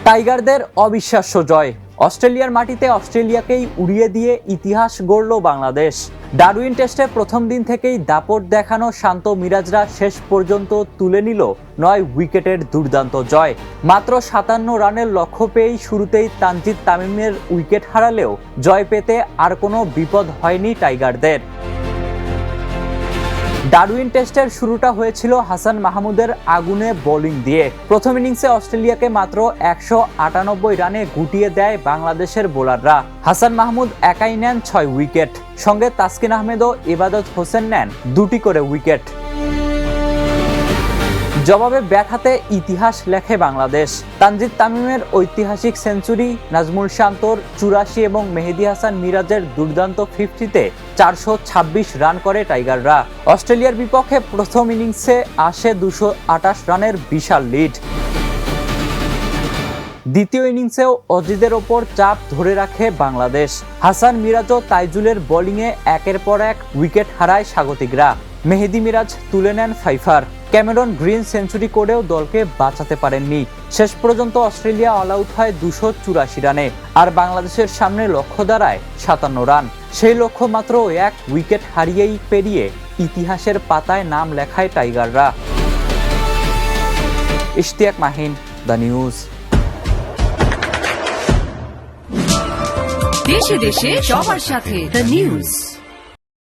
টাইগারদের অবিশ্বাস্য জয়। অস্ট্রেলিয়ার মাটিতে অস্ট্রেলিয়াকেই উড়িয়ে দিয়ে ইতিহাস গড়ল বাংলাদেশ। ডারউইন টেস্টে প্রথম দিন থেকেই দাপট দেখানো শান্ত মিরাজরা শেষ পর্যন্ত তুলে নিল ৯ উইকেটের দুর্দান্ত জয়। মাত্র ৫৭ রানের লক্ষ্য পেয়েই শুরুতেই তানজিদ তামিমের উইকেট হারালেও জয় পেতে আর কোনো বিপদ হয়নি টাইগারদের। ডারউইন টেস্টের শুরুটা হয়েছিল হাসান মাহমুদের আগুনে বোলিং দিয়ে। প্রথম ইনিংসে অস্ট্রেলিয়াকে মাত্র ১৯৮ রানে গুটিয়ে দেয় বাংলাদেশের বোলাররা। হাসান মাহমুদ একাই নেন ৬ উইকেট, সঙ্গে তাসকিন আহমেদ ও ইবাদত হোসেন নেন ২টি করে উইকেট। জবাবে ব্যাট হাতে ইতিহাস লেখে বাংলাদেশ। তানজিদ তামিমের ঐতিহাসিক সেঞ্চুরি, নাজমুল শান্তর ৮৪ এবং মেহেদী হাসান মিরাজের দুর্দান্ত ৫০তে ৪২৬ রান করে টাইগাররা। অস্ট্রেলিয়ার বিপক্ষে প্রথম ইনিংসে আসে ২২৮ রানের বিশাল লিড। দ্বিতীয় ইনিংসেও অজিদের ওপর চাপ ধরে রাখে বাংলাদেশ। হাসান মিরাজ ও তাইজুলের বোলিংয়ে একের পর এক উইকেট হারায় স্বাগতিকরা। মেহেদী মিরাজ তুলে নেন ৫ ক্যামেরন গ্রিন সেঞ্চুরি করেও দলকে বাঁচাতে পারেননি। শেষ পর্যন্ত অস্ট্রেলিয়া অল আউট হয় ২৮৪ রানে, আর বাংলাদেশের সামনে লক্ষ্য দাঁড়ায় ৫৭ রান। সেই লক্ষ্য মাত্র ১ উইকেট হারিয়েই পেরিয়ে ইতিহাসের পাতায় নাম লেখায় টাইগাররা। Ishtiaq Mahin, the news. দেশে দেশে সবার সাথে দ্য নিউজ।